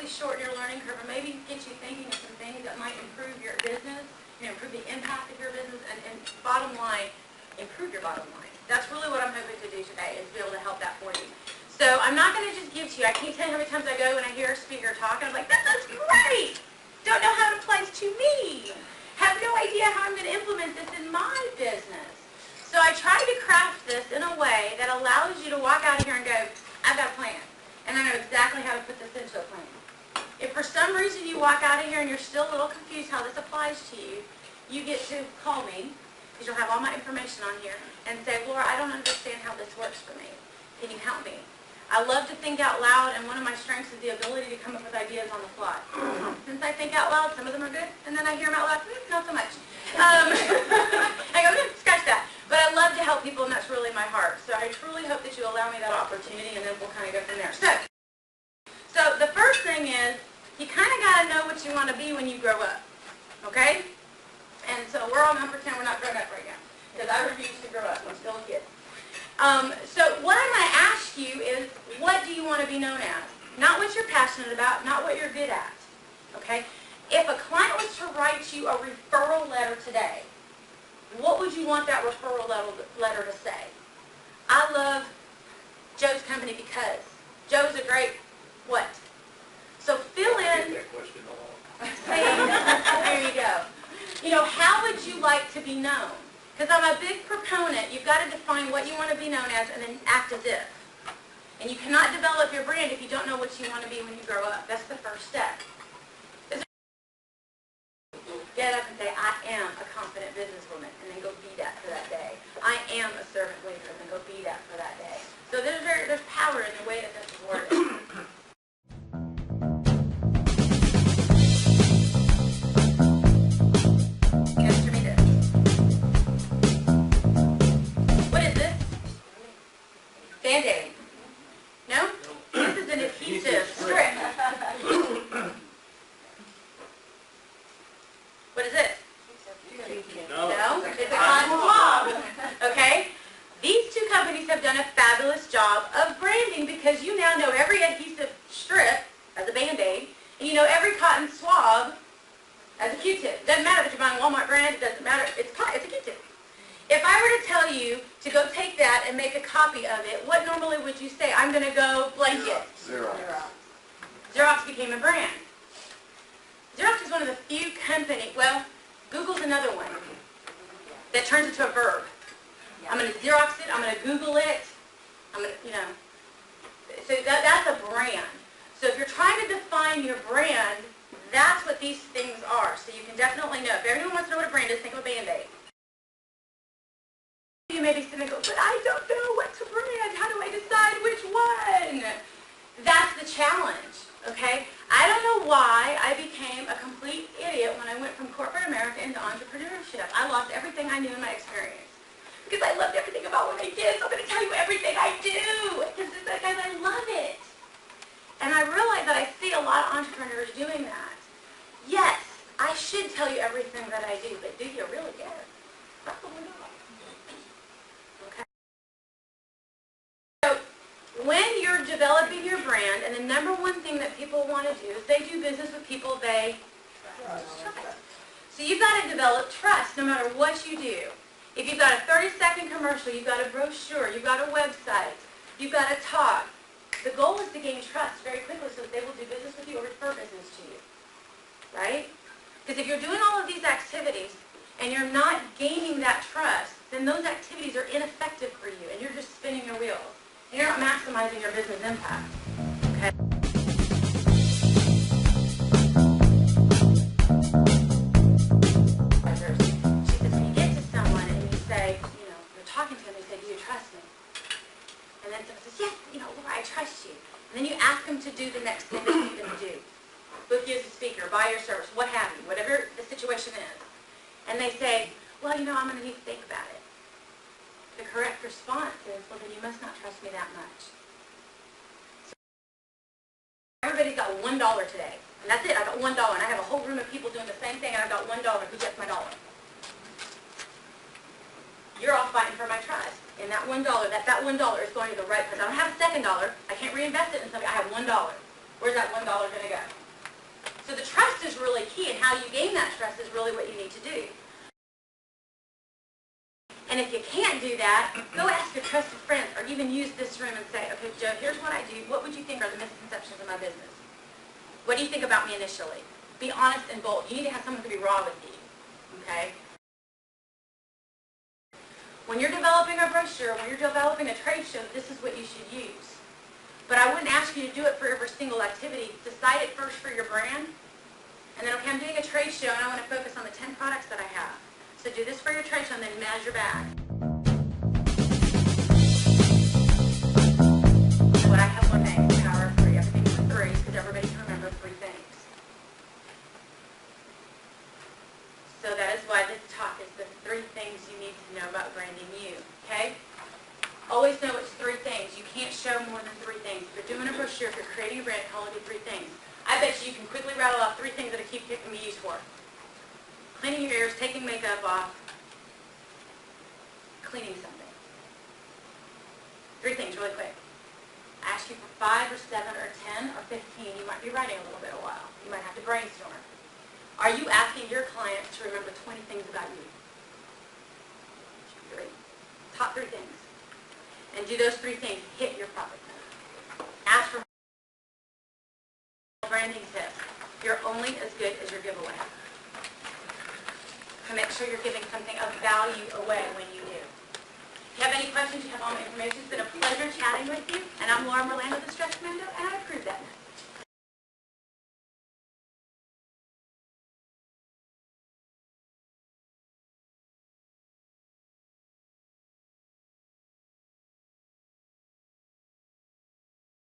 hopefully shorten your learning curve and maybe get you thinking of some things that might improve your business, improve the impact of your business, and bottom line, improve your bottom line. That's really what I'm hoping to do today, is be able to help that for you. So I'm not going to just give to you. I can't tell you how many times I go and I hear a speaker talk, and I'm like, that's great! Don't know how it applies to me. Have no idea how I'm going to implement this in my business. So I try to craft this in a way that allows you to walk out of here and go, I've got a plan, and I know exactly how to put this into a plan. If for some reason you walk out of here and you're still a little confused how this applies to you, you get to call me, because you'll have all my information on here, and say, Laura, I don't understand how this works for me. Can you help me? I love to think out loud, and one of my strengths is the ability to come up with ideas on the fly. Since I think out loud, some of them are good, and then I hear them out loud, not so much. I go, scratch that. But I love to help people, and that's really my heart. So I truly hope that you allow me that opportunity, and then we'll kind of go from there. So the first thing is, you kind of got to know what you want to be when you grow up, okay? And so we're all going to pretend we're not grown up right now, because I refuse to grow up. I'm still a kid. So what I'm going to ask you is, what do you want to be known as? Not what you're passionate about, not what you're good at, okay? If a client was to write you a referral letter today, what would you want that referral letter to say? I love Joe's company because Joe's a great what? So fill in. That question a lot. There you go. How would you like to be known? Because I'm a big proponent. You've got to define what you want to be known as and then act as if. And you cannot develop your brand if you don't know what you want to be when you grow up. That's the first step. Get up and say, I am a confident businesswoman, and then go be that for that day. I am a servant leader, and then go be that for that day. So there's power in the way that this is worded. Answer me this. What is this? Band-Aid. No? This is an adhesive strip. What is this? No? It's a cotton swab. Okay? These two companies have done a fabulous job of branding because you now know every adhesive strip as a Band-Aid, and you know every cotton swab as a Q-tip. Doesn't matter if you're buying Walmart brand, it doesn't matter. It's a Q-tip. If I were to tell you to go take that and make a copy of it, what normally would you say? I'm going to go blanket. Xerox. Xerox became a brand. Xerox is one of the few companies, well, Google's another one that turns into a verb. I'm going to Xerox it, I'm going to Google it, I'm going to, so that's a brand. So if you're trying to define your brand, that's what these things are. So you can definitely know. If everyone wants to know what a brand is, think of a Band-Aid. You may be sitting and go, but I don't know what's a brand. How do I decide which one? That's the challenge, okay? I don't know why I became a complete idiot when I went from corporate America into entrepreneurship. I lost everything I knew in my experience because I loved everything about what I did. So I'm going to tell you everything I do because I love it. And I realize that I see a lot of entrepreneurs doing that. Yes, I should tell you everything that I do, but do you really care? Probably not. Okay. So when you're developing your brand, and the number one thing that people want to do is they do business with people they trust. So you've got to develop trust no matter what you do. If you've got a 30-second commercial, you've got a brochure, you've got a website, you've got a talk, the goal is to gain trust very quickly so that they will do business with you or refer business to you. Right? Because if you're doing all of these activities and you're not gaining that trust, then those activities are ineffective for you and you're just spinning your wheels. And you're not maximizing your business impact. Okay? She says, when you get to someone and you say, you're talking to them, they say, do you trust me? And then someone says, yes, Laura, I trust you. And then you ask them to do the next thing that you can do. Book you as a speaker, buy your service, what have you, whatever the situation is. And they say, well, I'm going to need to think about it. The correct response is, well, then you must not trust me that much. So everybody's got $1 today. And that's it. I got $1. And I have a whole room of people doing the same thing, and I've got $1. Who gets my dollar? You're all fighting for my trust. And that $1, that $1 is going to the right place. I don't have a second dollar. I can't reinvest it in something. I have $1. Where's that $1 going to go? So the trust is really key, and how you gain that trust is really what you need to do. And if you can't do that, go ask your trusted friends, or even use this room and say, okay, Joe, here's what I do. What would you think are the misconceptions of my business? What do you think about me initially? Be honest and bold. You need to have someone who can be raw with you, okay? When you're developing a brochure, when you're developing a trade show, this is what you should use. But I wouldn't ask you to do it for every single activity. Decide it first for your brand, and then, okay, I'm doing a trade show, and I want to focus on the 10 products that I have. So do this for your trade show, and then measure back. What I have one name, the power of 3. Everything's in 3, because everybody can remember 3 things. So that is why this talk is the 3 things you need to know about branding you, okay? Always know it's 3 things. You can't show more than 3 things. If you're doing a brochure, if you're creating a brand, call it 3 things. I bet you can quickly rattle off 3 things that a keep can be used for. Cleaning your ears, taking makeup off, cleaning something. 3 things really quick. I ask you for 5 or 7 or 10 or 15. You might be writing a little bit a while. You might have to brainstorm. Are you asking your client to remember 20 things about you? 3. Top 3 things. And do those 3 things hit your profit center? Ask for branding tips. You're only as good as your giveaway. And make sure you're giving something of value away when you do. If you have any questions, you have all my information. It's been a pleasure chatting with you. And I'm Laura Merlando, the Stretch Commando, and I approve that.